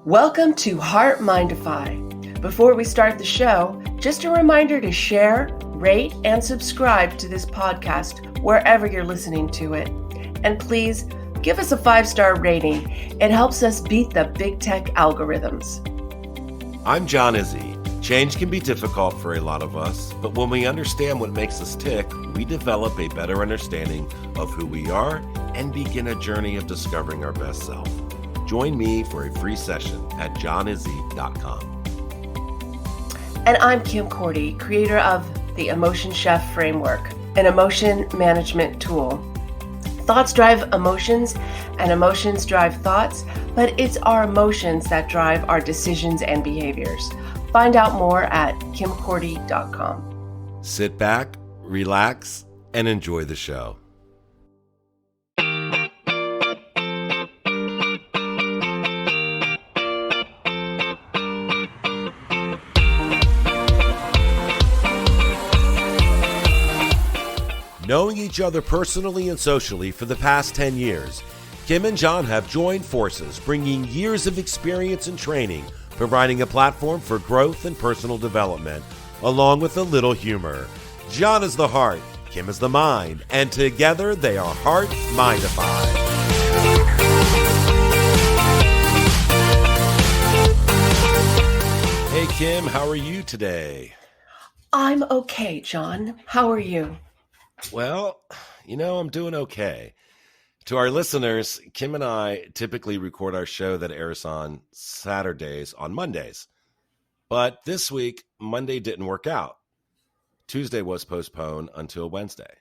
Welcome to HeartMind-ify. Before we start the show, just a reminder to share, rate, and subscribe to this podcast wherever you're listening to it. And please give us a 5-star rating. It helps us beat the big tech algorithms. I'm John Izzy. Change can be difficult for a lot of us, but when we understand what makes us tick, we develop a better understanding of who we are and begin a journey of discovering our best self. Join me for a free session at johnizzy.com. And I'm Kim Cordy, creator of the Emotion Chef Framework, an emotion management tool. Thoughts drive emotions, and emotions drive thoughts, but it's our emotions that drive our decisions and behaviors. Find out more at kimcordy.com. Sit back, relax, and enjoy the show. Knowing each other personally and socially for the past 10 years, Kim and John have joined forces, bringing years of experience and training, providing a platform for growth and personal development, along with a little humor. John is the heart, Kim is the mind, and together they are HeartMind-ify. Hey Kim, how are you today? I'm okay, John. How are you? Well, I'm doing okay. To our listeners, Kim and I typically record our show that airs on Saturdays on Mondays. But this week, Monday didn't work out. Tuesday was postponed until Wednesday.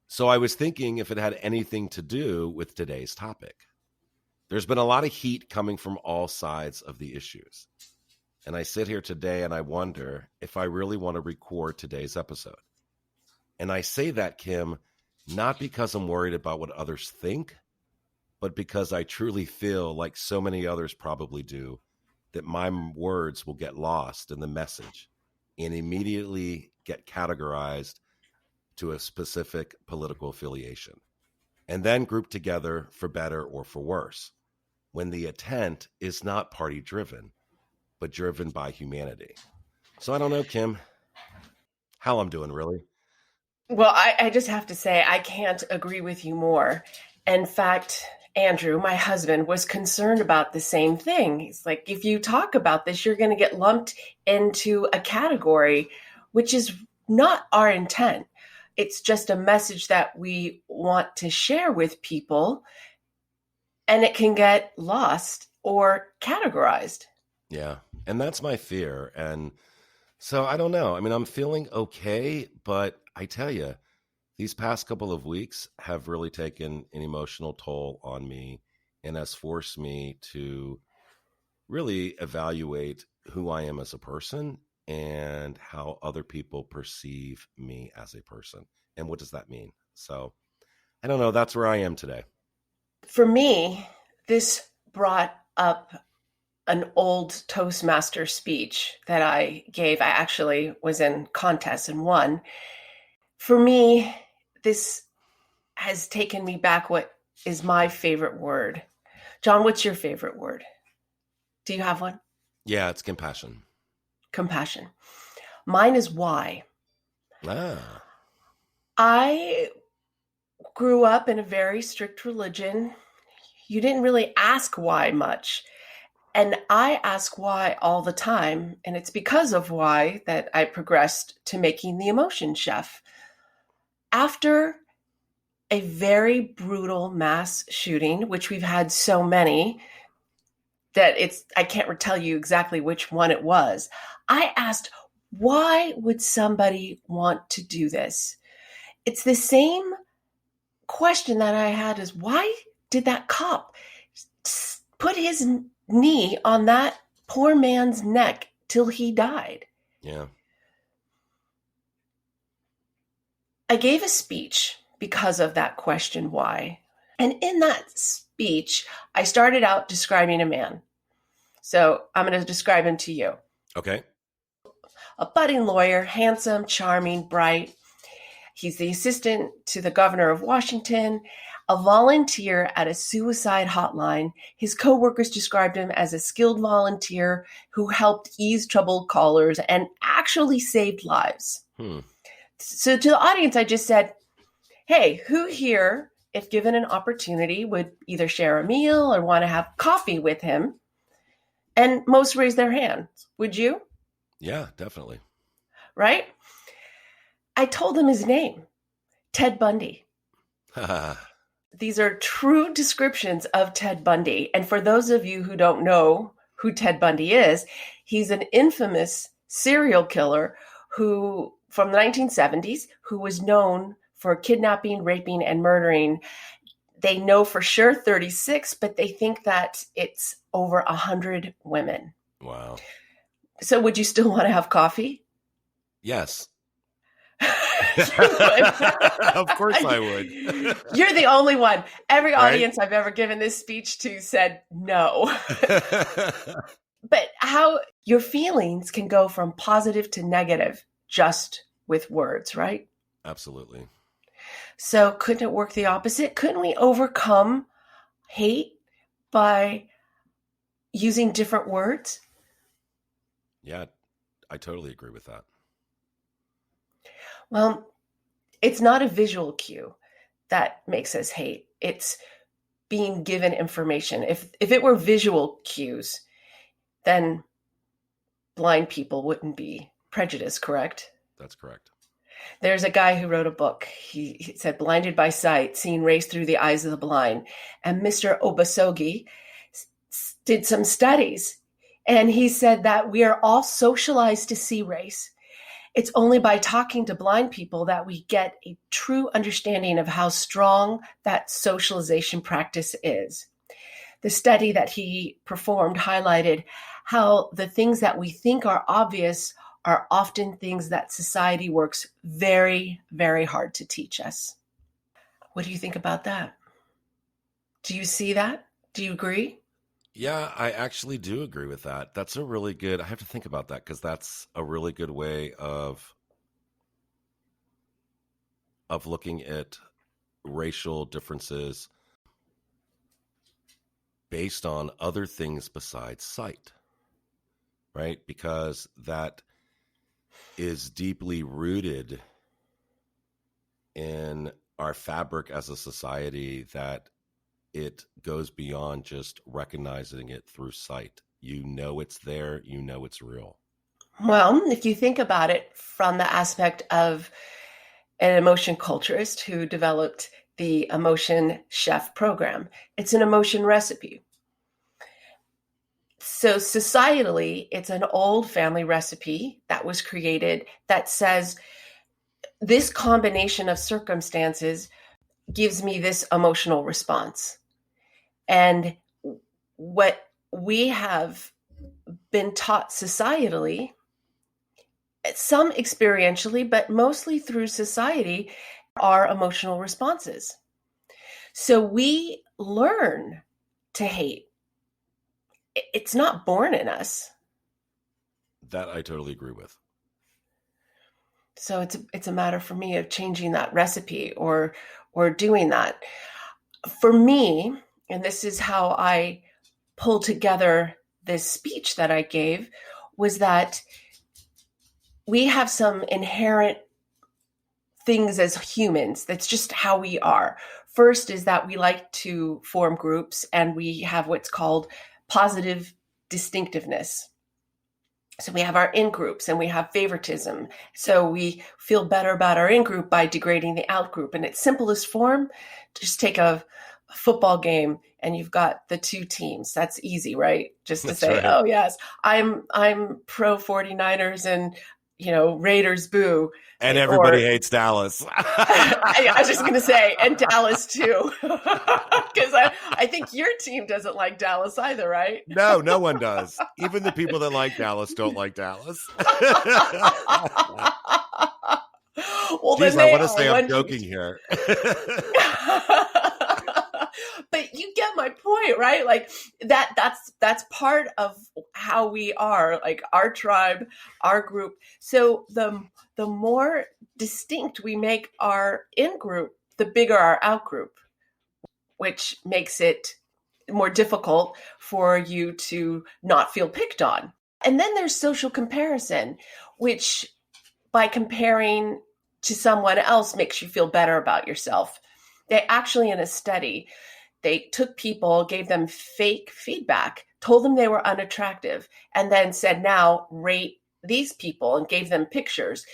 So I was thinking if it had anything to do with today's topic. There's been a lot of heat coming from all sides of the issues. And I sit here today and I wonder if I really want to record today's episode. And I say that, Kim, not because I'm worried about what others think, but because I truly feel like so many others probably do, that my words will get lost in the message and immediately get categorized to a specific political affiliation, and then grouped together for better or for worse, when the intent is not party-driven, but driven by humanity. So I don't know, Kim, how I'm doing, really. Well, I just have to say, I can't agree with you more. In fact, Andrew, my husband, was concerned about the same thing. He's like, if you talk about this, you're going to get lumped into a category, which is not our intent. It's just a message that we want to share with people, and it can get lost or categorized. Yeah, and that's my fear. And so I don't know. I mean, I'm feeling okay, but I tell you, these past couple of weeks have really taken an emotional toll on me and has forced me to really evaluate who I am as a person and how other people perceive me as a person. And what does that mean? So I don't know. That's where I am today. For me, this brought up an old Toastmaster speech that I gave. I actually was in contest and won. For me, this has taken me back what is my favorite word. John, what's your favorite word? Do you have one? Yeah, it's compassion. Compassion. Mine is why. Ah. I grew up in a very strict religion. You didn't really ask why much. And I ask why all the time. And it's because of why that I progressed to making the Emotion Chef. After a very brutal mass shooting, which we've had so many that I can't tell you exactly which one it was, I asked, why would somebody want to do this? It's the same question that I had is, why did that cop put his knee on that poor man's neck till he died? Yeah. I gave a speech because of that question, why? And in that speech, I started out describing a man. So I'm going to describe him to you. Okay. A budding lawyer, handsome, charming, bright. He's the assistant to the governor of Washington. A volunteer at a suicide hotline, his coworkers described him as a skilled volunteer who helped ease troubled callers and actually saved lives. So to the audience, I just said, hey, who here, if given an opportunity, would either share a meal or want to have coffee with him? And most raised their hands. Would you? Yeah, definitely. Right? I told them his name, Ted Bundy. These are true descriptions of Ted Bundy. And for those of you who don't know who Ted Bundy is, he's an infamous serial killer who, from the 1970s, who was known for kidnapping, raping, and murdering. They know for sure 36, but they think that it's over 100 women. Wow. So would you still want to have coffee? Yes. You would. Of course I would. You're the only one. Every audience I've ever given this speech to said no. But how your feelings can go from positive to negative just with words, right? Absolutely. So couldn't it work the opposite? Couldn't we overcome hate by using different words? Yeah, I totally agree with that. Well, it's not a visual cue that makes us hate. It's being given information. If it were visual cues, then blind people wouldn't be prejudiced, correct? That's correct. There's a guy who wrote a book. He said, Blinded by Sight, Seeing Race Through the Eyes of the Blind. And Mr. Obasogi did some studies. And he said that we are all socialized to see race. It's only by talking to blind people that we get a true understanding of how strong that socialization practice is. The study that he performed highlighted how the things that we think are obvious are often things that society works very, very hard to teach us. What do you think about that? Do you see that? Do you agree? Yeah, I actually do agree with that. That's a really good, I have to think about that because that's a really good way of looking at racial differences based on other things besides sight, right? Because that is deeply rooted in our fabric as a society, that it goes beyond just recognizing it through sight. You know it's there, you know it's real. Well, if you think about it from the aspect of an emotion culturist who developed the Emotion Chef program, it's an emotion recipe. So societally, it's an old family recipe that was created that says this combination of circumstances gives me this emotional response. And what we have been taught societally, some experientially, but mostly through society, are emotional responses. So we learn to hate. It's not born in us. That I totally agree with. So it's a matter for me of changing that recipe or doing that. For me, and this is how I pulled together this speech that I gave, was that we have some inherent things as humans. That's just how we are. First is that we like to form groups, and we have what's called positive distinctiveness. So we have our in-groups and we have favoritism. So we feel better about our in-group by degrading the out-group. In its simplest form, just take a football game and you've got the two teams. That's easy, right? Just to That's say, right. oh yes, I'm pro 49ers and Raiders boo. And everybody hates Dallas. I was just going to say, and Dallas too. Because I think your team doesn't like Dallas either, right? No, no one does. Even the people that like Dallas don't like Dallas. Well, Jeez, then I they want to are say I'm one joking here. But you get my point, right? Like that's part of how we are, like our tribe, our group. So the more distinct we make our in group, the bigger our out group, which makes it more difficult for you to not feel picked on. And then there's social comparison, which by comparing to someone else makes you feel better about yourself. They actually, in a study, they took people, gave them fake feedback, told them they were unattractive, and then said, now rate these people, and gave them pictures.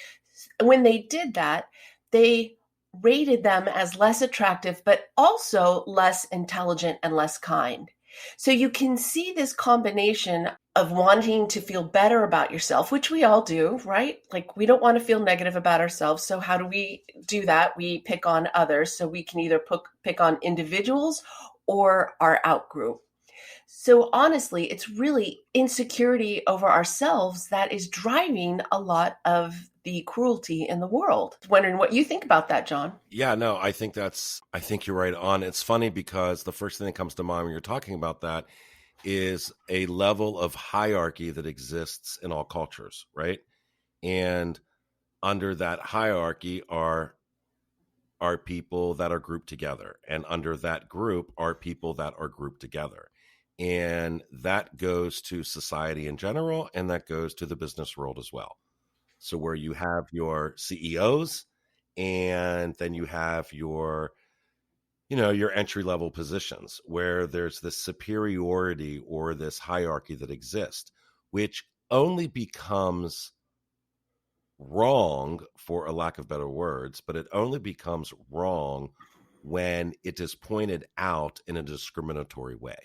When they did that, they rated them as less attractive, but also less intelligent and less kind. So you can see this combination of wanting to feel better about yourself, which we all do, right? Like we don't want to feel negative about ourselves. So how do we do that? We pick on others. So we can either pick on individuals or our outgroup. So honestly, it's really insecurity over ourselves that is driving a lot of the cruelty in the world. Wondering what you think about that, John. Yeah, no, I think you're right on. It's funny because the first thing that comes to mind when you're talking about that is a level of hierarchy that exists in all cultures, right? And under that hierarchy are people that are grouped together, and under that group are people that are grouped together. And that goes to society in general, and that goes to the business world as well. So where you have your CEOs, and then you have your entry level positions where there's this superiority or this hierarchy that exists, which only becomes wrong, for a lack of better words, but it only becomes wrong when it is pointed out in a discriminatory way.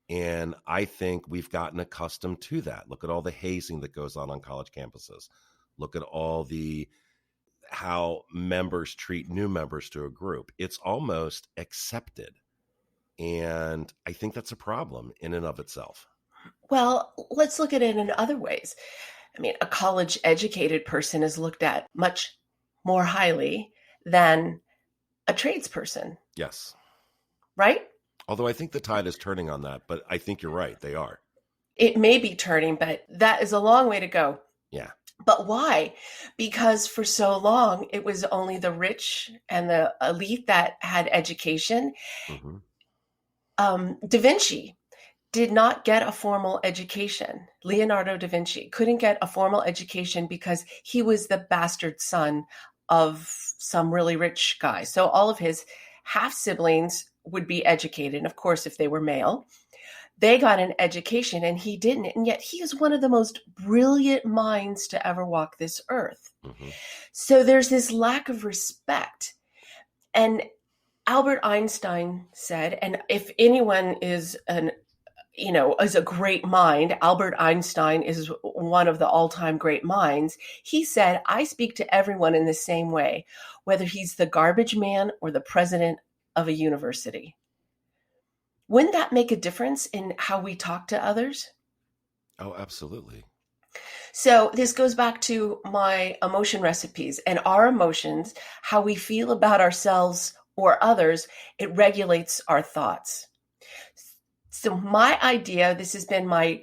And I think we've gotten accustomed to that. Look at all the hazing that goes on college campuses. Look at all how members treat new members to a group. It's almost accepted. And I think that's a problem in and of itself. Well, let's look at it in other ways. I mean, a college educated person is looked at much more highly than a tradesperson. Yes. Right? Although I think the tide is turning on that, but I think you're right. They are. It may be turning, but that is a long way to go. Yeah. But why? Because for so long, it was only the rich and the elite that had education. Mm-hmm. Da Vinci did not get a formal education. Leonardo da Vinci couldn't get a formal education because he was the bastard son of some really rich guy. So all of his half siblings would be educated. And of course, if they were male, they got an education and he didn't. And yet he is one of the most brilliant minds to ever walk this earth. Mm-hmm. So there's this lack of respect. And Albert Einstein said, and if anyone is is a great mind, Albert Einstein is one of the all-time great minds. He said, I speak to everyone in the same way, whether he's the garbage man or the president of a university. Wouldn't that make a difference in how we talk to others? Oh, absolutely. So this goes back to my emotion recipes and our emotions, how we feel about ourselves or others, it regulates our thoughts. So my idea, this has been my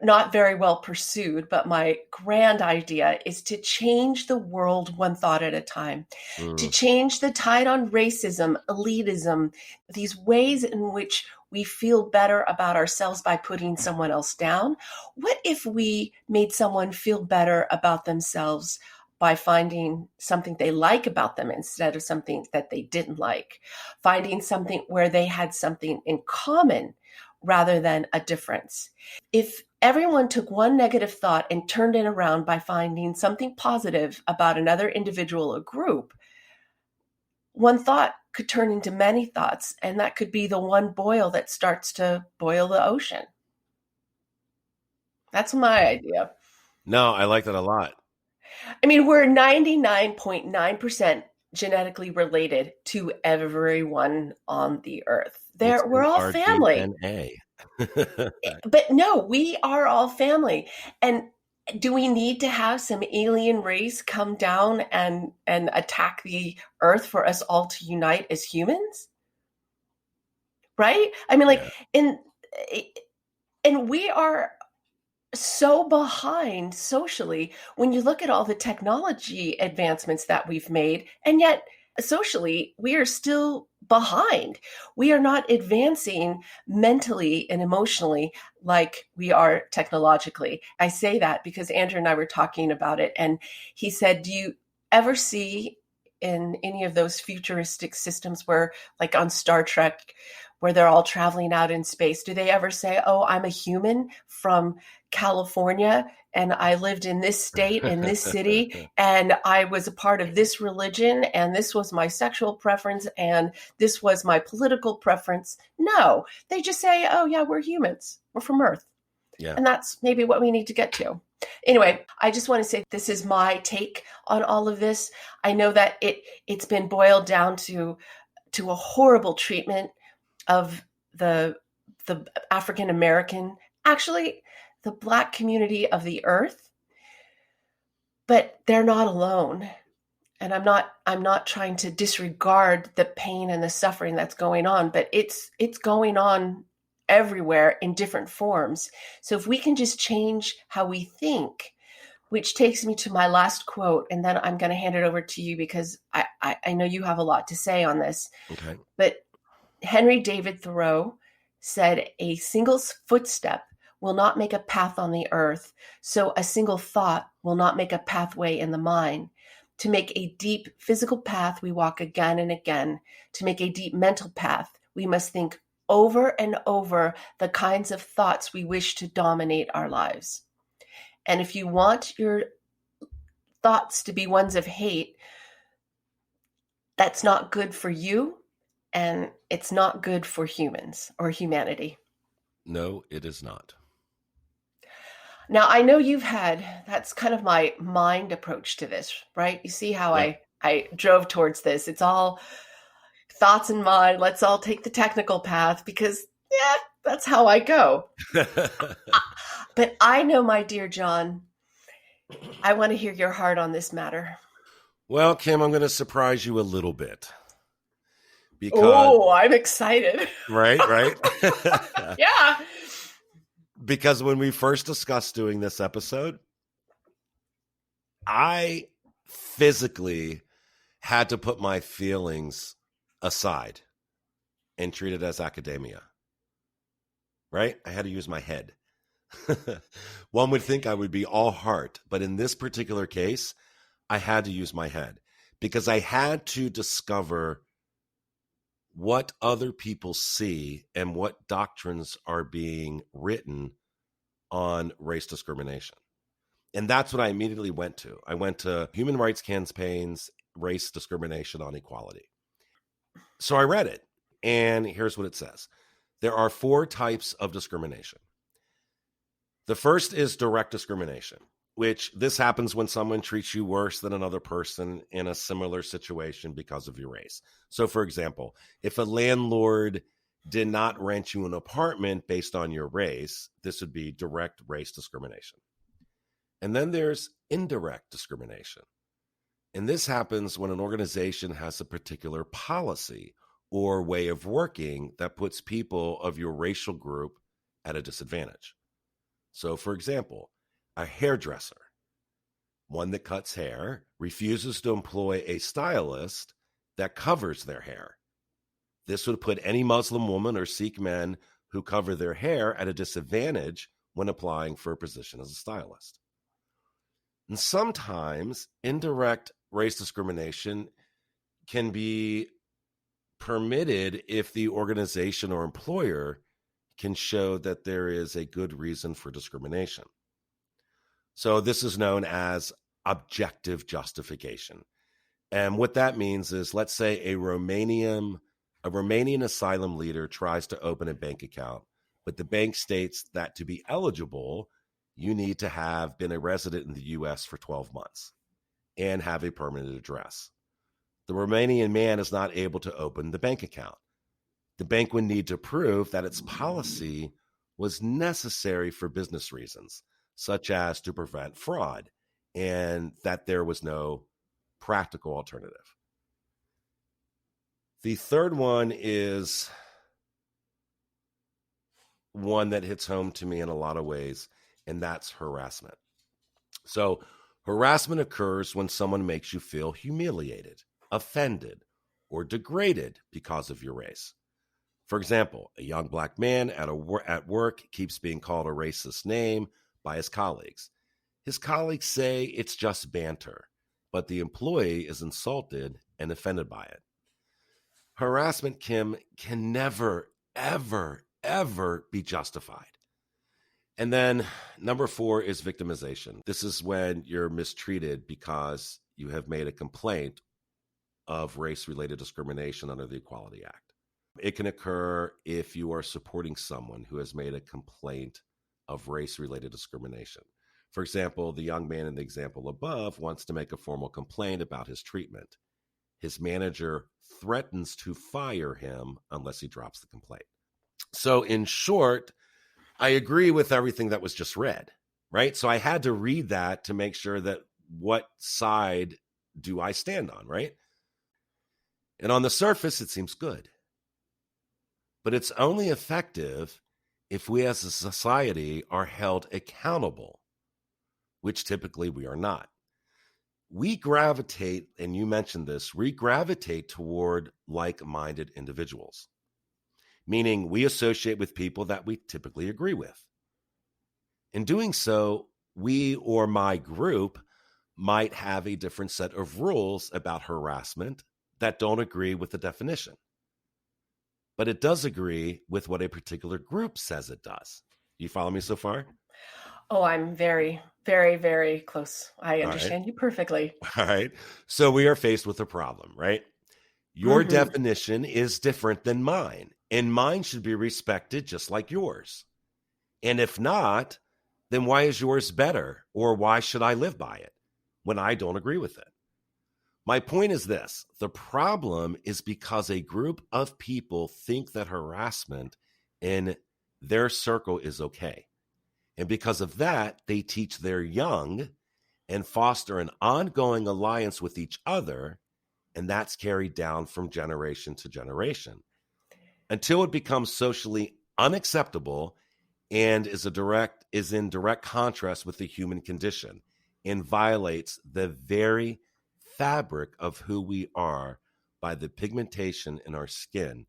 not very well pursued, but my grand idea is to change the world one thought at a time, to change the tide on racism, elitism, these ways in which we feel better about ourselves by putting someone else down. What if we made someone feel better about themselves by finding something they like about them instead of something that they didn't like, finding something where they had something in common rather than a difference? If everyone took one negative thought and turned it around by finding something positive about another individual or group, one thought could turn into many thoughts, and that could be the one boil that starts to boil the ocean. That's my idea. No, I like that a lot. I mean, we're 99.9% genetically related to everyone on the earth. We're all family. But no, we are all family. And do we need to have some alien race come down and attack the earth for us all to unite as humans? Right? I mean, and we are so behind socially when you look at all the technology advancements that we've made, and yet socially we are still behind. We are not advancing mentally and emotionally like we are technologically. I say that because Andrew and I were talking about it, and he said, do you ever see in any of those futuristic systems where, like on Star Trek, where they're all traveling out in space, do they ever say, oh, I'm a human from California and I lived in this state, in this city, and I was a part of this religion, and this was my sexual preference, and this was my political preference? No, they just say, oh, yeah, we're humans. We're from Earth. Yeah. And that's maybe what we need to get to. Anyway, I just want to say this is my take on all of this. I know that it's been boiled down to a horrible treatment of the African American, actually the Black community of the earth, but they're not alone. And I'm not trying to disregard the pain and the suffering that's going on, but it's going on everywhere in different forms. So if we can just change how we think, which takes me to my last quote, and then I'm going to hand it over to you because I know you have a lot to say on this. Okay. But Henry David Thoreau said, a single footstep will not make a path on the earth, so a single thought will not make a pathway in the mind. To make a deep physical path, we walk again and again. To make a deep mental path, we must think over and over the kinds of thoughts we wish to dominate our lives. And if you want your thoughts to be ones of hate, that's not good for you, and it's not good for humans or humanity. No, it is not. Now, I know that's kind of my mind approach to this, right? You see how Yeah. I drove towards this. It's all thoughts in mind. Let's all take the technical path because, yeah, that's how I go. But I know, my dear John, I want to hear your heart on this matter. Well, Kim, I'm going to surprise you a little bit. Because I'm excited. Right. Yeah. Because when we first discussed doing this episode, I physically had to put my feelings aside and treat it as academia. Right? I had to use my head. One would think I would be all heart, but in this particular case, I had to use my head because I had to discover what other people see and what doctrines are being written on race discrimination. And that's what I immediately went to. I went to Human Rights Campaign's Race Discrimination on Equality. So I read it, and here's what it says. There are 4 types of discrimination. The first is direct discrimination, which this happens when someone treats you worse than another person in a similar situation because of your race. So, for example, if a landlord did not rent you an apartment based on your race, this would be direct race discrimination. And then there's indirect discrimination. And this happens when an organization has a particular policy or way of working that puts people of your racial group at a disadvantage. So, for example, a hairdresser, one that cuts hair, refuses to employ a stylist that covers their hair. This would put any Muslim woman or Sikh men who cover their hair at a disadvantage when applying for a position as a stylist. And sometimes indirect race discrimination can be permitted if the organization or employer can show that there is a good reason for discrimination. So this is known as objective justification. And what that means is, let's say a Romanian asylum leader tries to open a bank account, but the bank states that to be eligible, you need to have been a resident in the U.S. for 12 months and have a permanent address. The Romanian man is not able to open the bank account. The bank would need to prove that its policy was necessary for business reasons, such as to prevent fraud, and that there was no practical alternative. The third one is one that hits home to me in a lot of ways, and that's harassment. So harassment occurs when someone makes you feel humiliated, offended, or degraded because of your race. For example, a young black man at work keeps being called a racist name by his colleagues. His colleagues say it's just banter, but the employee is insulted and offended by it. Harassment, Kim, can never, ever, ever be justified. And then number 4 is victimization. This is when you're mistreated because you have made a complaint of race-related discrimination under the Equality Act. It can occur if you are supporting someone who has made a complaint of race-related discrimination. For example, the young man in the example above wants to make a formal complaint about his treatment. His manager threatens to fire him unless he drops the complaint. So in short, I agree with everything that was just read, right? So I had to read that to make sure that what side do I stand on, right? And on the surface, it seems good. But it's only effective if we as a society are held accountable, which typically we are not. We gravitate, and you mentioned this, we gravitate toward like-minded individuals, meaning we associate with people that we typically agree with. In doing so, we or my group might have a different set of rules about harassment that don't agree with the definition. But it does agree with what a particular group says it does. You follow me so far? Oh, I'm very, very, very close. I All right. understand you perfectly. All right. So we are faced with a problem, right? Your definition is different than mine, and mine should be respected just like yours. And if not, then why is yours better? Or why should I live by it when I don't agree with it? My point is this: the problem is because a group of people think that harassment in their circle is okay. And because of that, they teach their young and foster an ongoing alliance with each other, and that's carried down from generation to generation until it becomes socially unacceptable and is in direct contrast with the human condition and violates the very fabric of who we are by the pigmentation in our skin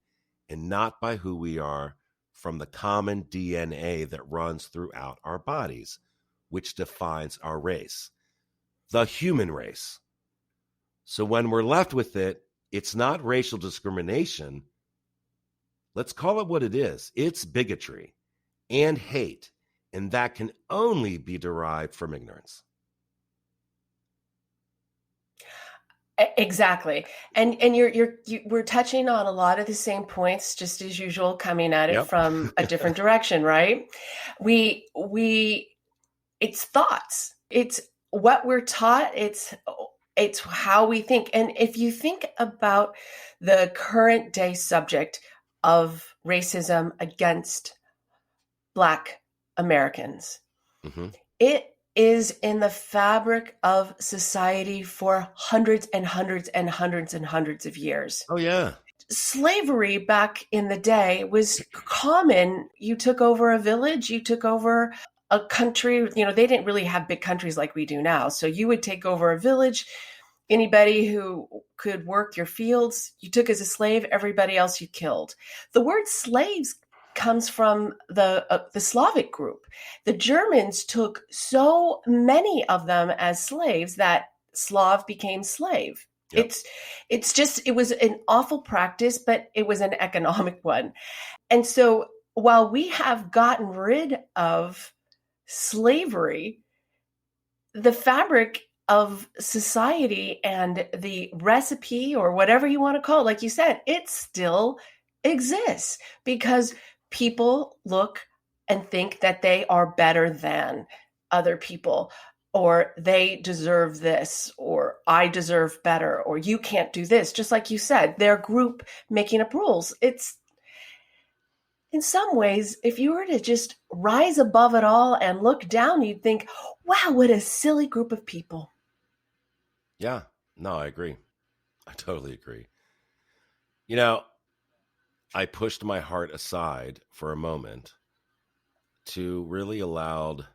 and not by who we are from the common DNA that runs throughout our bodies, which defines our race, the human race. So when we're left with it, it's not racial discrimination. Let's call it what it is. It's bigotry and hate, and that can only be derived from ignorance. Exactly. And we're touching on a lot of the same points, just as usual, coming at it Yep. from a different direction, right? We it's thoughts. It's what we're taught. It's how we think. And if you think about the current day subject of racism against Black Americans, it is in the fabric of society for hundreds and hundreds and hundreds and hundreds of years. Oh, yeah. Slavery back in the day was common. You took over a village, you took over a country. You know, they didn't really have big countries like we do now. So you would take over a village. Anybody who could work your fields, you took as a slave. Everybody else you killed. The word slaves comes from the Slavic group. The Germans took so many of them as slaves that Slav became slave. Yep. It was an awful practice, but it was an economic one. And so while we have gotten rid of slavery, the fabric of society and the recipe, or whatever you want to call it, like you said, it still exists because people look and think that they are better than other people, or they deserve this, or I deserve better, or you can't do this. Just like you said, their group making up rules. It's, in some ways, if you were to just rise above it all and look down, you'd think, wow, what a silly group of people. Yeah, no, I agree. I totally agree. You know, I pushed my heart aside for a moment to really allowed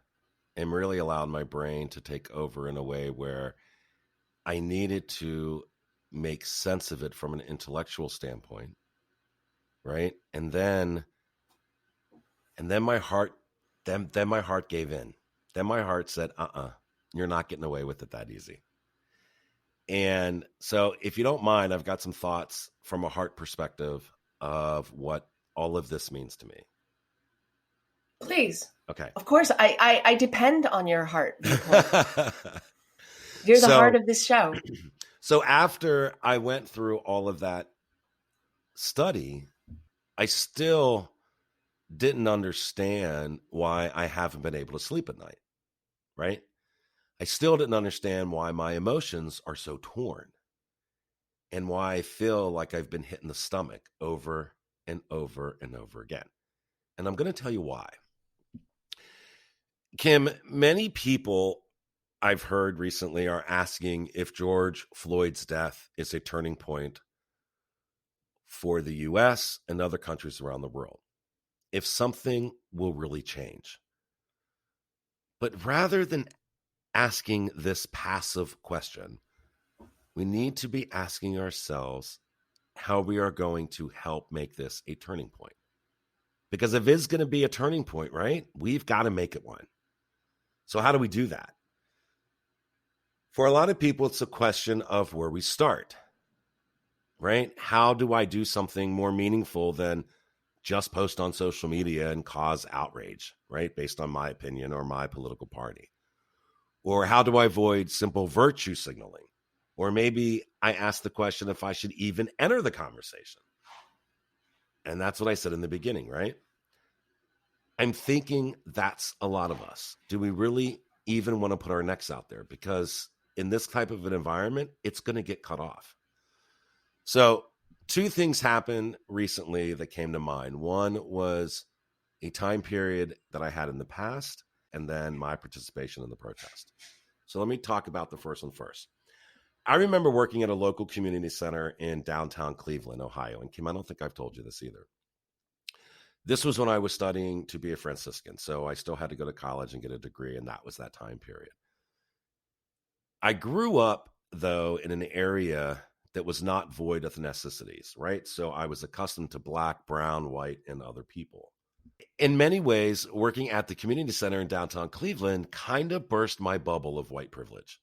my brain to take over in a way where I needed to make sense of it from an intellectual standpoint, right? And then my heart, then my heart gave in. Then my heart said, you're not getting away with it that easy. And so if you don't mind, I've got some thoughts from a heart perspective of what all of this means to me. Please. Okay. Of course, I depend on your heart viewpoint. You're the heart of this show. So after I went through all of that study, I still didn't understand why I haven't been able to sleep at night, right? I still didn't understand why my emotions are so torn and why I feel like I've been hit in the stomach over and over and over again. And I'm going to tell you why. Kim, many people I've heard recently are asking if George Floyd's death is a turning point for the U.S. and other countries around the world, if something will really change. But rather than asking this passive question, we need to be asking ourselves how we are going to help make this a turning point. Because if it's going to be a turning point, right, we've got to make it one. So how do we do that? For a lot of people, it's a question of where we start, right? How do I do something more meaningful than just post on social media and cause outrage, right? Based on my opinion or my political party. Or how do I avoid simple virtue signaling? Or maybe I ask the question if I should even enter the conversation. And that's what I said in the beginning, right? I'm thinking that's a lot of us. Do we really even want to put our necks out there? Because in this type of an environment, it's going to get cut off. So 2 things happened recently that came to mind. One was a time period that I had in the past, and then my participation in the protest. So let me talk about the first one first. I remember working at a local community center in downtown Cleveland, Ohio. And Kim, I don't think I've told you this either. This was when I was studying to be a Franciscan. So I still had to go to college and get a degree, and that was that time period. I grew up, though, in an area that was not void of necessities, right? So I was accustomed to Black, brown, white, and other people. In many ways, working at the community center in downtown Cleveland kind of burst my bubble of white privilege.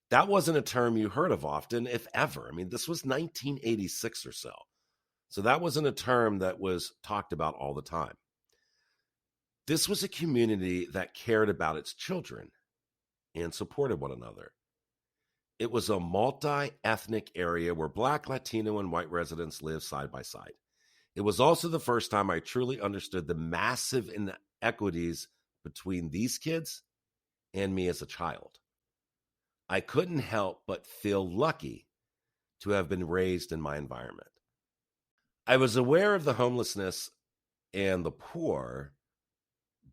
That wasn't a term you heard of often, if ever. I mean, this was 1986 or so. So that wasn't a term that was talked about all the time. This was a community that cared about its children and supported one another. It was a multi-ethnic area where Black, Latino, and white residents lived side by side. It was also the first time I truly understood the massive inequities between these kids and me as a child. I couldn't help but feel lucky to have been raised in my environment. I was aware of the homelessness and the poor,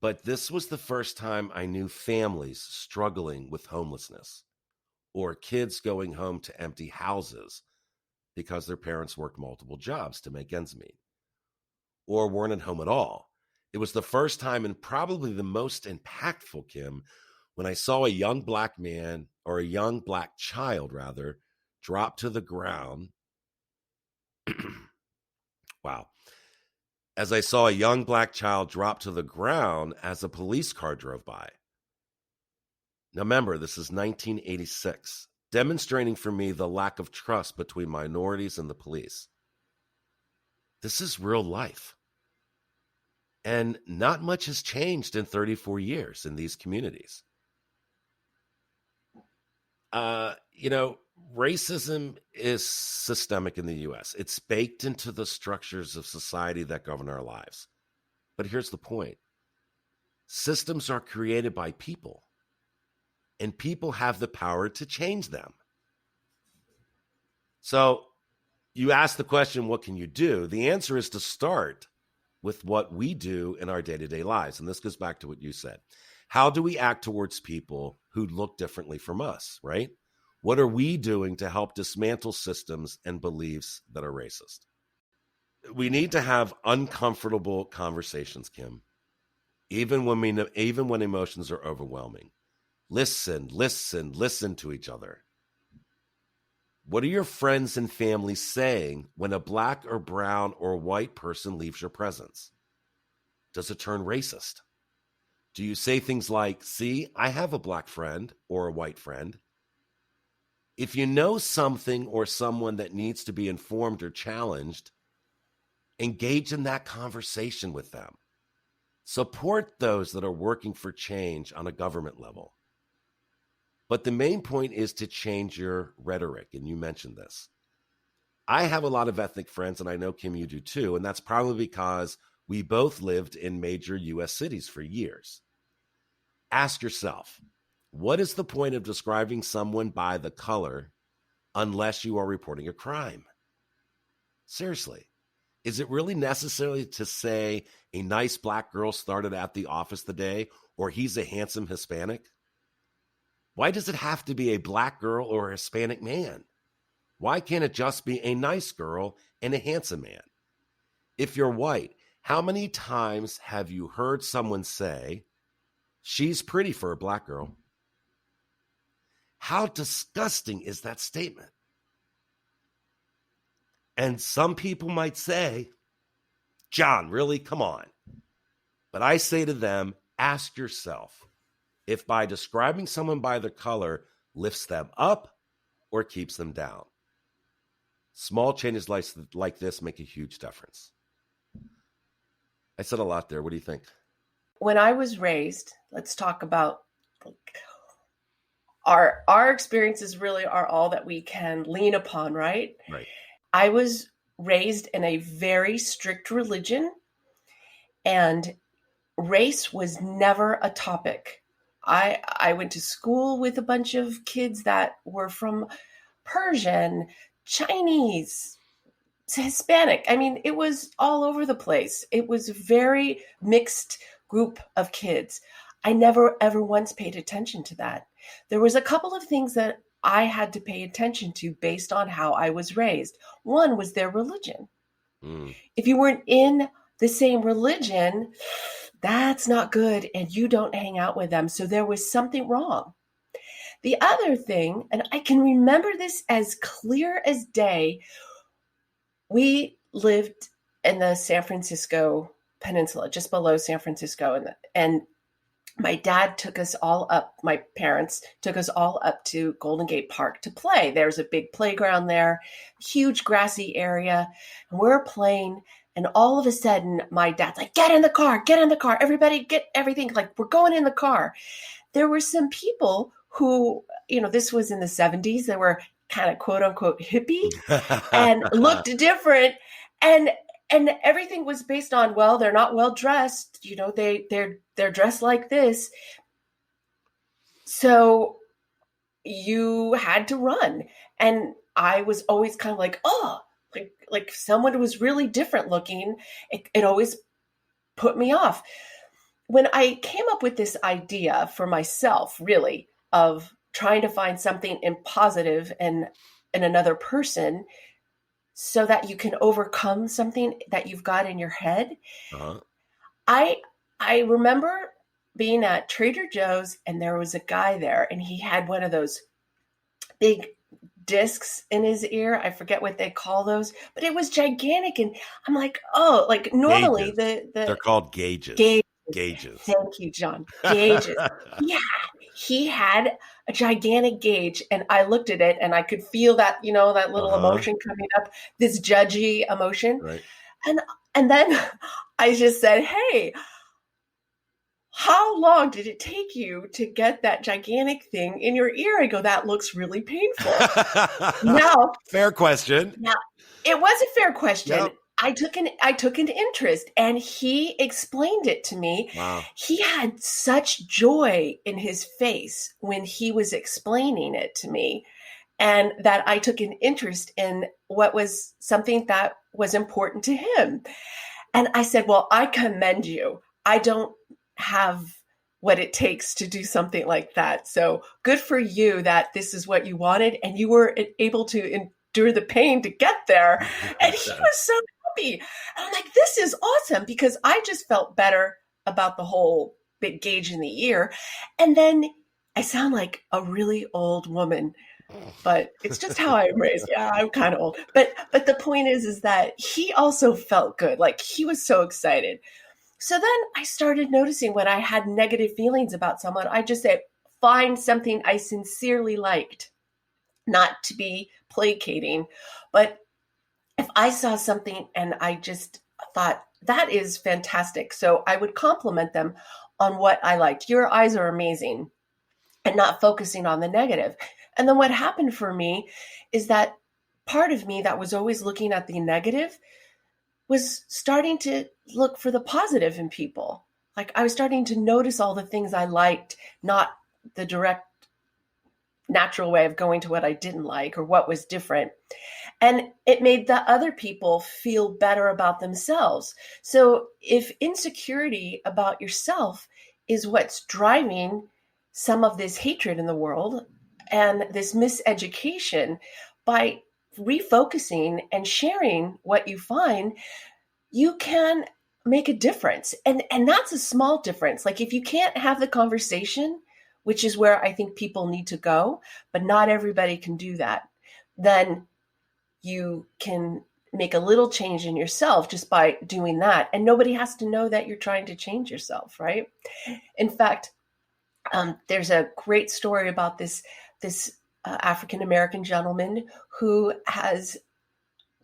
but this was the first time I knew families struggling with homelessness or kids going home to empty houses because their parents worked multiple jobs to make ends meet or weren't at home at all. It was the first time and probably the most impactful, Kim, when I saw a young Black man or a young Black child, rather, drop to the ground. Wow. As I saw a young Black child drop to the ground as a police car drove by. Now remember, this is 1986, demonstrating for me the lack of trust between minorities and the police. This is real life. And not much has changed in 34 years in these communities. Racism is systemic in the U.S. It's baked into the structures of society that govern our lives. But here's the point. Systems are created by people, and people have the power to change them. So you ask the question, what can you do? The answer is to start with what we do in our day-to-day lives. And this goes back to what you said. How do we act towards people who look differently from us, right? What are we doing to help dismantle systems and beliefs that are racist? We need to have uncomfortable conversations, Kim, even when emotions are overwhelming. Listen to each other. What are your friends and family saying when a black or brown or white person leaves your presence? Does it turn racist? Do you say things like, see, I have a black friend or a white friend? If you know something or someone that needs to be informed or challenged, engage in that conversation with them. Support those that are working for change on a government level. But the main point is to change your rhetoric, and you mentioned this. I have a lot of ethnic friends, and I know, Kim, you do too, and that's probably because we both lived in major U.S. cities for years. Ask yourself, what is the point of describing someone by the color unless you are reporting a crime? Seriously, is it really necessary to say a nice black girl started at the office today or he's a handsome Hispanic? Why does it have to be a black girl or a Hispanic man? Why can't it just be a nice girl and a handsome man? If you're white, how many times have you heard someone say, she's pretty for a black girl? How disgusting is that statement? And some people might say, John, really? Come on. But I say to them, ask yourself if by describing someone by their color lifts them up or keeps them down. Small changes like this make a huge difference. I said a lot there. What do you think? When I was raised, let's talk about our experiences really are all that we can lean upon, right? Right. I was raised in a very strict religion, and race was never a topic. I went to school with a bunch of kids that were from Persian, Chinese, Hispanic. I mean, it was all over the place. It was a very mixed group of kids. I never ever once paid attention to that. There was a couple of things that I had to pay attention to based on how I was raised. One was their religion. If you weren't in the same religion, that's not good, and you don't hang out with them. So there was something wrong. The other thing, and I can remember this as clear as day, we lived in the San Francisco Peninsula, just below San Francisco, and my dad took us all up, my parents took us all up to Golden Gate Park to play. There's a big playground there, huge grassy area, and we're playing, and all of a sudden, my dad's like, get in the car, everybody get everything, like, we're going in the car. There were some people who, this was in the 70s, they were kind of quote unquote hippie and looked different, and everything was based on, well, they're not well dressed, they're dressed like this, so you had to run. And I was always kind of like, oh, like someone was really different looking. It always put me off. When I came up with this idea for myself, really, of trying to find something positive in another person so that you can overcome something that you've got in your head. Uh-huh. I remember being at Trader Joe's, and there was a guy there, and he had one of those big discs in his ear. I forget what they call those, but it was gigantic. And I'm like, oh, like normally they're called gauges. Gauges. Thank you, John. Gauges. Yeah. He had a gigantic gauge, and I looked at it and I could feel that, that little emotion coming up, this judgy emotion. Right. And then I just said, hey, how long did it take you to get that gigantic thing in your ear? I go, that looks really painful. Now, fair question. Now, it was a fair question. Yep. I took an interest, and he explained it to me. Wow. He had such joy in his face when he was explaining it to me, and that I took an interest in what was something that was important to him. And I said, well, I commend you. I don't have what it takes to do something like that. So good for you that this is what you wanted, and you were able to endure the pain to get there. And he was so happy. And I'm like, this is awesome, because I just felt better about the whole big gauge in the ear. And then I sound like a really old woman. but it's just how I'm raised. Yeah, I'm kind of old. But the point is that he also felt good. Like he was so excited. So then I started noticing when I had negative feelings about someone, I just say, find something I sincerely liked, not to be placating. But if I saw something and I just thought, that is fantastic. So I would compliment them on what I liked. Your eyes are amazing, and not focusing on the negative. And then what happened for me is that part of me that was always looking at the negative was starting to look for the positive in people. Like I was starting to notice all the things I liked, not the direct natural way of going to what I didn't like or what was different. And it made the other people feel better about themselves. So if insecurity about yourself is what's driving some of this hatred in the world and this miseducation, by refocusing and sharing what you find, you can make a difference. And that's a small difference. Like if you can't have the conversation, which is where I think people need to go, but not everybody can do that, then you can make a little change in yourself just by doing that. And nobody has to know that you're trying to change yourself, right? In fact, there's a great story about this African American gentleman who has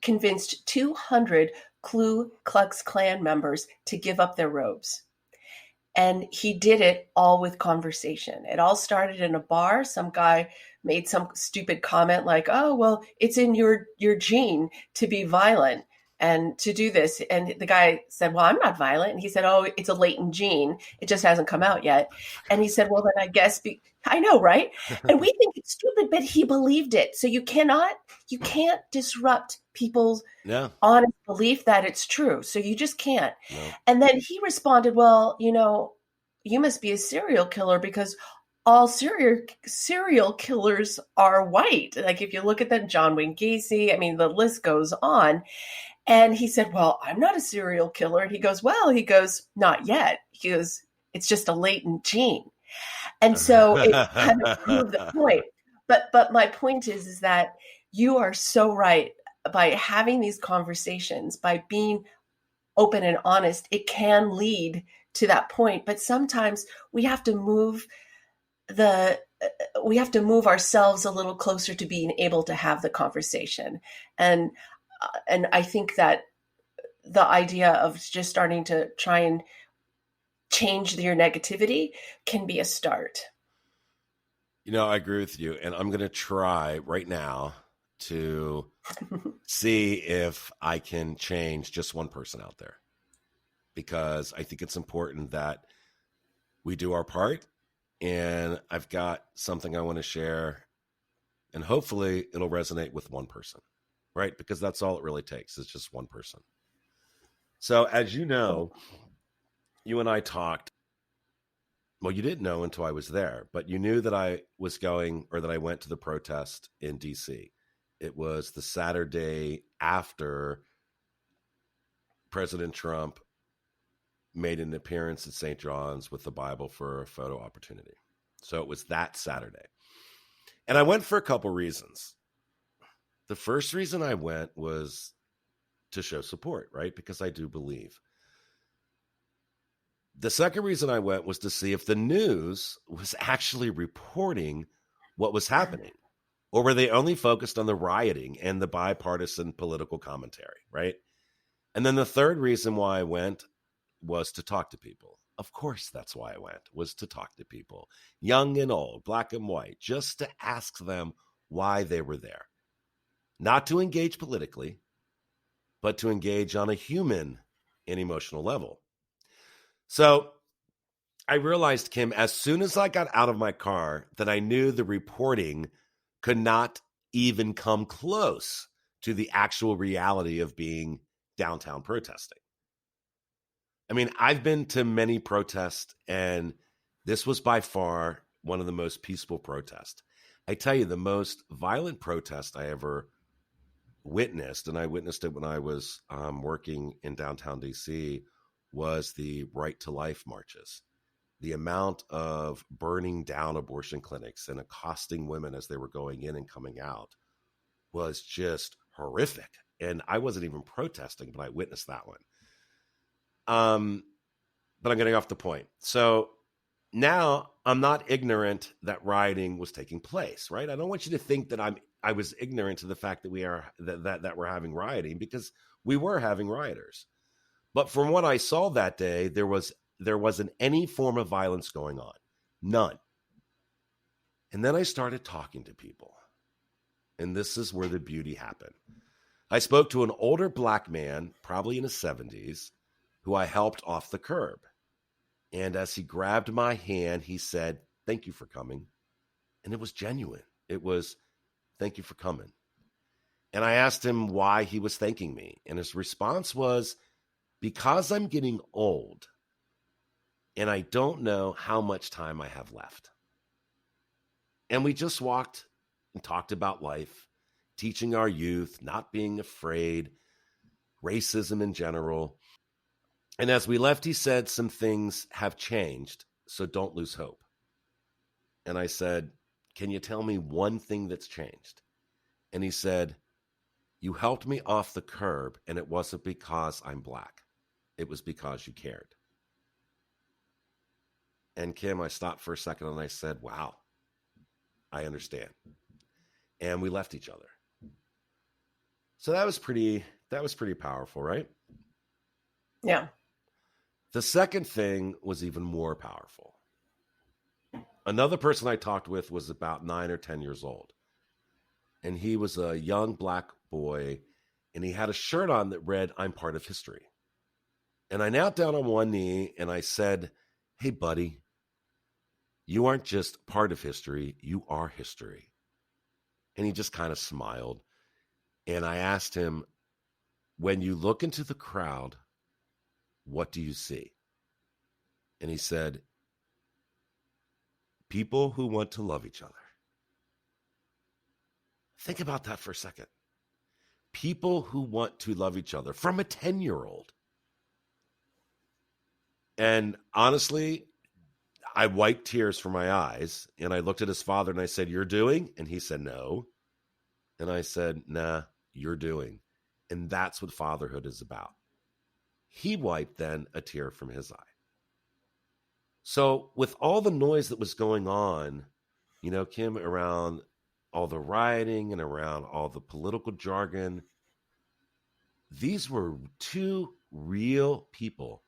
convinced 200 Ku Klux Klan members to give up their robes. And he did it all with conversation. It all started in a bar. Some guy made some stupid comment like, "Oh, well, it's in your gene to be violent and to do this." And the guy said, "Well, I'm not violent." And he said, "Oh, it's a latent gene. It just hasn't come out yet." And he said, "Well, then I guess I know, right?" And we think it's stupid, but he believed it. So you can't disrupt people's Yeah. honest belief that it's true. So you just can't. No. And then he responded, "Well, you must be a serial killer because all serial killers are white." Like if you look at them, John Wayne Gacy, I mean, the list goes on. And he said, "Well, I'm not a serial killer." And he goes, "Not yet." He goes, "It's just a latent gene." And so it kind of proved the point. But my point is that you are so right. By having these conversations, by being open and honest, it can lead to that point. But sometimes we have to move the we have to move ourselves a little closer to being able to have the conversation. And I think that the idea of just starting to try and change your negativity can be a start. I agree with you. And I'm going to try right now to see if I can change just one person out there, because I think it's important that we do our part. And I've got something I want to share, and hopefully it'll resonate with one person, right? Because that's all it really takes. It's just one person. So as you know, you and I talked. Well, you didn't know until I was there, but you knew that I was going, or that I went to the protest in DC. It was the Saturday after President Trump made an appearance at St. John's with the Bible for a photo opportunity. So it was that Saturday. And I went for a couple reasons. The first reason I went was to show support, right? Because I do believe. The second reason I went was to see if the news was actually reporting what was happening, or were they only focused on the rioting and the bipartisan political commentary, right? And then the third reason why I went was to talk to people. Of course, that's why I went, was to talk to people, young and old, black and white, just to ask them why they were there. Not to engage politically, but to engage on a human and emotional level. So I realized, Kim, as soon as I got out of my car, that I knew the reporting could not even come close to the actual reality of being downtown protesting. I mean, I've been to many protests, and this was by far one of the most peaceful protests. I tell you, the most violent protest I ever witnessed, and I witnessed it when I was working in downtown DC, was the Right to Life marches. the amount of burning down abortion clinics and accosting women as they were going in and coming out was just horrific. And I wasn't even protesting, but I witnessed that one. But I'm getting off the point. So now I'm not ignorant that rioting was taking place, right? I don't want you to think that I was ignorant to the fact that we're having rioting, because we were having rioters. But from what I saw that day, there wasn't any form of violence going on. None. And then I started talking to people. And this is where the beauty happened. I spoke to an older black man, probably in his 70s, who I helped off the curb. And as he grabbed my hand, he said, "Thank you for coming." And it was genuine. It was, "Thank you for coming." And I asked him why he was thanking me. And his response was, "Because I'm getting old and I don't know how much time I have left." And we just walked and talked about life, teaching our youth, not being afraid, racism in general. And as we left, he said, "Some things have changed, so don't lose hope." And I said, "Can you tell me one thing that's changed?" And he said, "You helped me off the curb, and it wasn't because I'm black. It was because you cared." And Kim, I stopped for a second and I said, "Wow, I understand." And we left each other. So that was pretty powerful, right? Yeah. The second thing was even more powerful. Another person I talked with was about 9 or 10 years old. And he was a young black boy, and he had a shirt on that read, "I'm part of history." And I knelt down on one knee and I said, "Hey, buddy, you aren't just part of history, you are history." And he just kind of smiled. And I asked him, "When you look into the crowd, what do you see?" And he said, "People who want to love each other." Think about that for a second. People who want to love each other, from a 10-year-old. And honestly, I wiped tears from my eyes, and I looked at his father and I said, "You're doing?" And he said, "No." And I said, "Nah, you're doing." And that's what fatherhood is about. He wiped then a tear from his eye. So with all the noise that was going on, Kim, around all the rioting and around all the political jargon, these were two real people,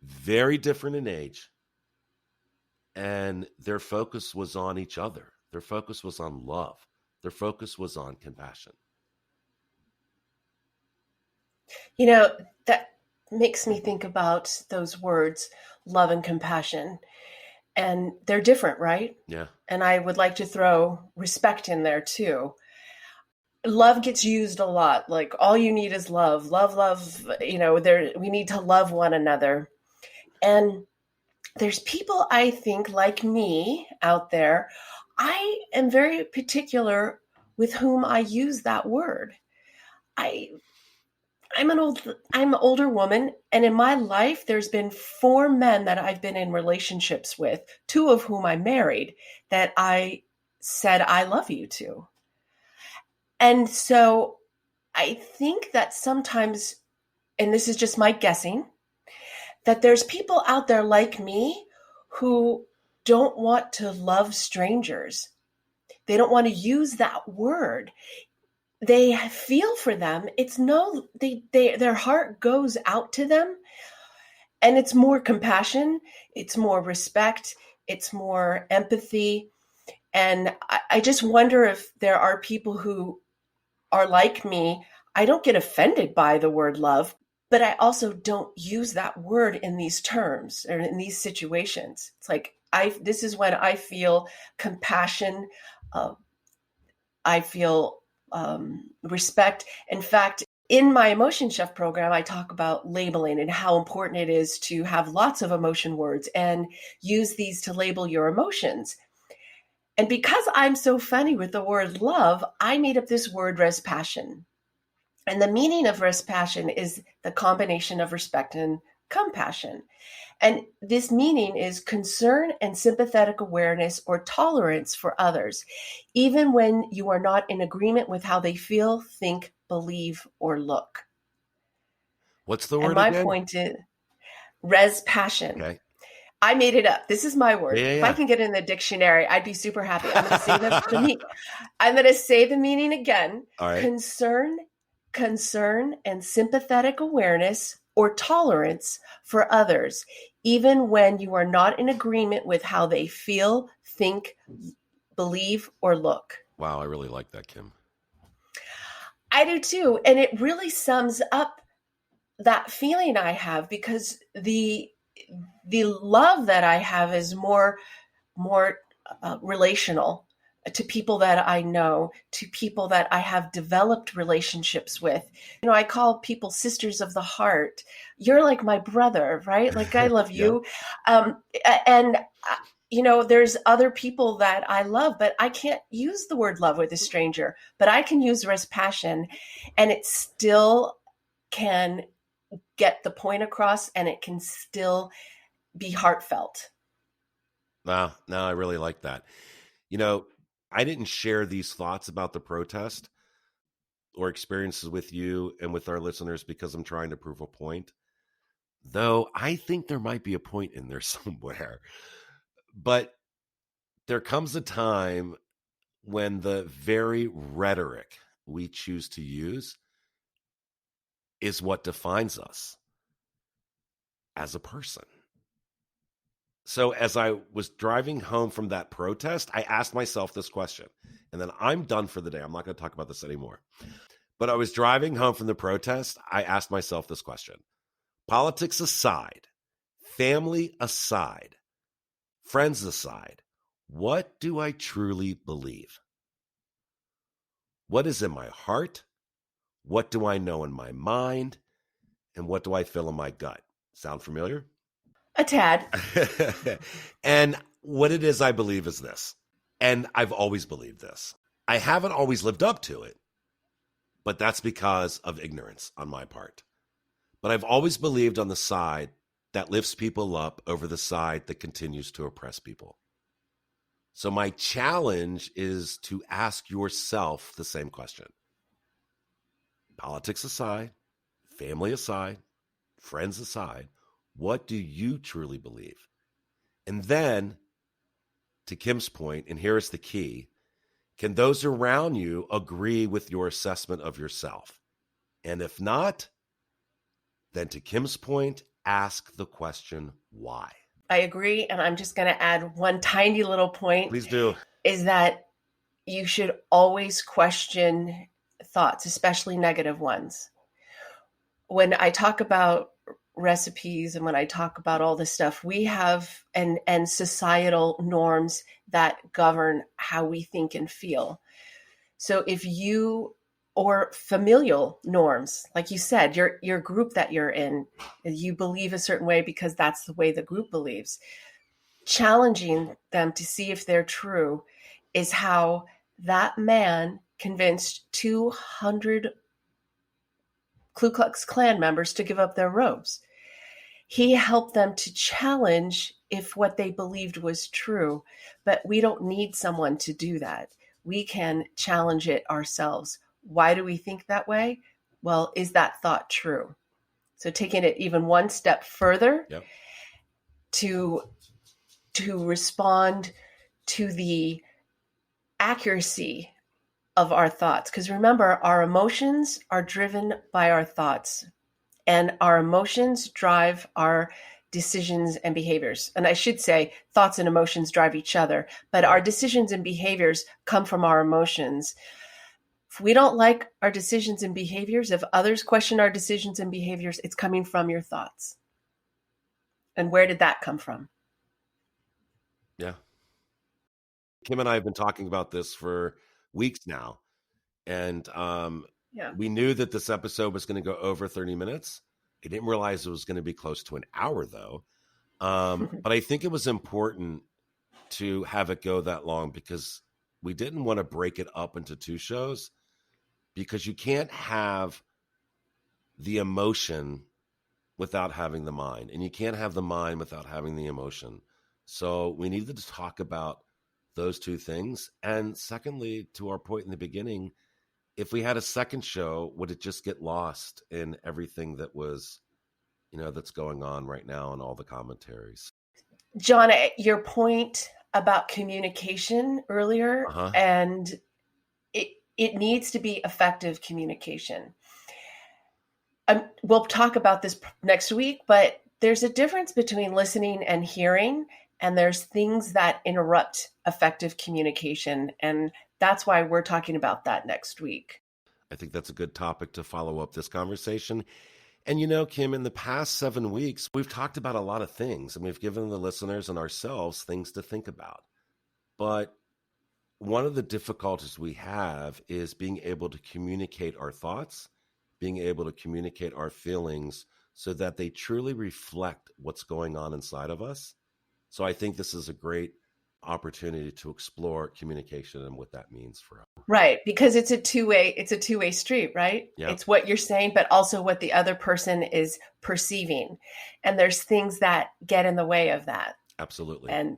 very different in age, and their focus was on each other. Their focus was on love. Their focus was on compassion. That makes me think about those words, love and compassion. And they're different, right? Yeah. And I would like to throw respect in there too. Love gets used a lot. Like, all you need is love. Love, we need to love one another. And there's people, I think, like me out there. I am very particular with whom I use that word. I'm an older woman, and in my life, there's been 4 men that I've been in relationships with, 2 of whom I married, that I said I love you to. And so I think that sometimes, and this is just my guessing, that there's people out there like me who don't want to love strangers. They don't want to use that word. They feel for them. Their heart goes out to them, and it's more compassion, it's more respect, it's more empathy. And I just wonder if there are people who are like me. I don't get offended by the word love, but I also don't use that word in these terms or in these situations. It's like, this is when I feel compassion. I feel respect. In fact, in my Emotion Chef program, I talk about labeling and how important it is to have lots of emotion words and use these to label your emotions. And because I'm so funny with the word love, I made up this word, respassion. And the meaning of respassion is the combination of respect and compassion. And this meaning is concern and sympathetic awareness or tolerance for others, even when you are not in agreement with how they feel, think, believe, or look. What's the And word my again? point is res passion. Okay. I made it up. This is my Yeah, word. yeah, If I yeah. can get it in the dictionary, I'd be super happy. I'm going to say the meaning again. All right. Concern and sympathetic awareness or tolerance for others, even when you are not in agreement with how they feel, think, believe, or look. Wow, I really like that, Kim. I do too. And it really sums up that feeling I have, because the love that I have is more relational, to people that I know, to people that I have developed relationships with. I call people sisters of the heart. You're like my brother, right? Like, I love Yeah. you. And there's other people that I love, but I can't use the word love with a stranger, but I can use res passion, and it still can get the point across, and it can still be heartfelt. No, I really like that. I didn't share these thoughts about the protest or experiences with you and with our listeners because I'm trying to prove a point, though I think there might be a point in there somewhere. But there comes a time when the very rhetoric we choose to use is what defines us as a person. So as I was driving home from that protest, I asked myself this question, and then I'm done for the day. I'm not going to talk about this anymore. But I was driving home from the protest. I asked myself this question: politics aside, family aside, friends aside, what do I truly believe? What is in my heart? What do I know in my mind? And what do I feel in my gut? Sound familiar? A tad. And what it is I believe is this. And I've always believed this. I haven't always lived up to it, but that's because of ignorance on my part. But I've always believed on the side that lifts people up over the side that continues to oppress people. So my challenge is to ask yourself the same question. Politics aside, family aside, friends aside, what do you truly believe? And then, to Kim's point, and here is the key, can those around you agree with your assessment of yourself? And if not, then to Kim's point, ask the question, why? I agree. And I'm just going to add one tiny little point, Please do. is that you should always question thoughts, especially negative ones. When I talk about recipes and when I talk about all this stuff, we have and societal norms that govern how we think and feel. So if you or familial norms, like you said, your group that you're in, you believe a certain way because that's the way the group believes. Challenging them to see if they're true is how that man convinced 200 Ku Klux Klan members to give up their robes. He helped them to challenge if what they believed was true, but we don't need someone to do that. We can challenge it ourselves. Why do we think that way? Well, is that thought true? So taking it even one step further, Yep. to respond to the accuracy of our thoughts. Because remember, our emotions are driven by our thoughts, and our emotions drive our decisions and behaviors. And I should say thoughts and emotions drive each other, but our decisions and behaviors come from our emotions. If we don't like our decisions and behaviors, if others question our decisions and behaviors, it's coming from your thoughts. And where did that come from? Yeah. Kim and I have been talking about this for weeks now. And Yeah. we knew that this episode was going to go over 30 minutes. I didn't realize it was going to be close to an hour, though. But I think it was important to have it go that long because we didn't want to break it up into two shows, because you can't have the emotion without having the mind, and you can't have the mind without having the emotion. So we needed to talk about those two things. And secondly, to our point in the beginning, if we had a second show, would it just get lost in everything that was, that's going on right now and all the commentaries? John, your point about communication earlier, and it needs to be effective communication. We'll talk about this next week, but there's a difference between listening and hearing, and there's things that interrupt effective communication. And that's why we're talking about that next week. I think that's a good topic to follow up this conversation. And Kim, in the past 7 weeks, we've talked about a lot of things, and we've given the listeners and ourselves things to think about. But one of the difficulties we have is being able to communicate our thoughts, being able to communicate our feelings so that they truly reflect what's going on inside of us. So I think this is a great opportunity to explore communication and what that means for us. Right, because it's a two-way street, right? Yeah. It's what you're saying, but also what the other person is perceiving. And there's things that get in the way of that. Absolutely. And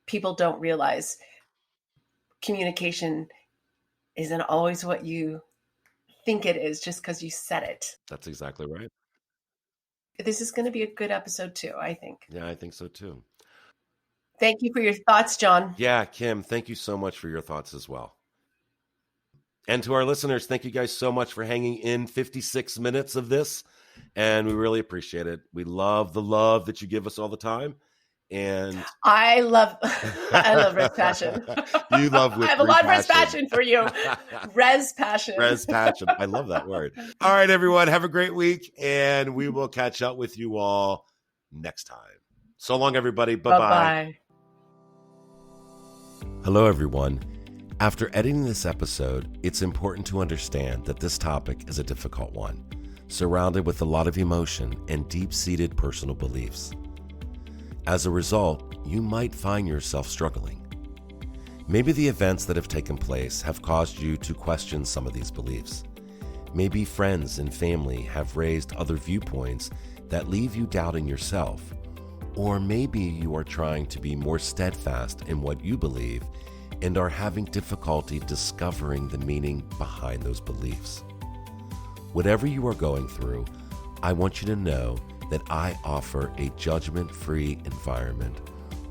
people don't realize communication isn't always what you think it is just because you said it. That's exactly right. This is going to be a good episode too, I think. Yeah, I think so too. Thank you for your thoughts, John. Yeah, Kim, thank you so much for your thoughts as well. And to our listeners, thank you guys so much for hanging in 56 minutes of this. And we really appreciate it. We love the love that you give us all the time. And I love Res Passion. You love with I have a lot of Res Passion for you. Res Passion. Res Passion. I love that word. All right, everyone. Have a great week. And we will catch up with you all next time. So long, everybody. Bye-bye. Bye-bye. Hello, everyone. After editing this episode, it's important to understand that this topic is a difficult one, surrounded with a lot of emotion and deep-seated personal beliefs. As a result, you might find yourself struggling. Maybe the events that have taken place have caused you to question some of these beliefs. Maybe friends and family have raised other viewpoints that leave you doubting yourself. Or maybe you are trying to be more steadfast in what you believe and are having difficulty discovering the meaning behind those beliefs. Whatever you are going through, I want you to know that I offer a judgment-free environment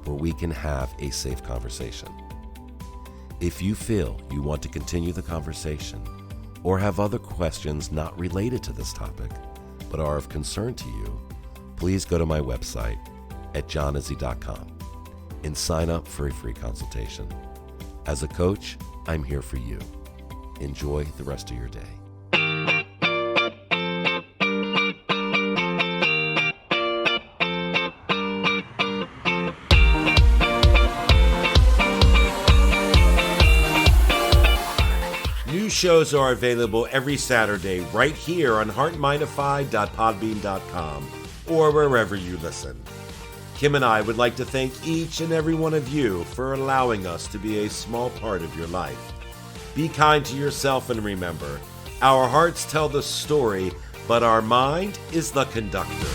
where we can have a safe conversation. If you feel you want to continue the conversation or have other questions not related to this topic but are of concern to you, please go to my website at johnizzy.com and sign up for a free consultation. As a coach, I'm here for you. Enjoy the rest of your day. New shows are available every Saturday right here on HeartMind-ify.podbean.com or wherever you listen. Kim and I would like to thank each and every one of you for allowing us to be a small part of your life. Be kind to yourself and remember, our hearts tell the story, but our mind is the conductor.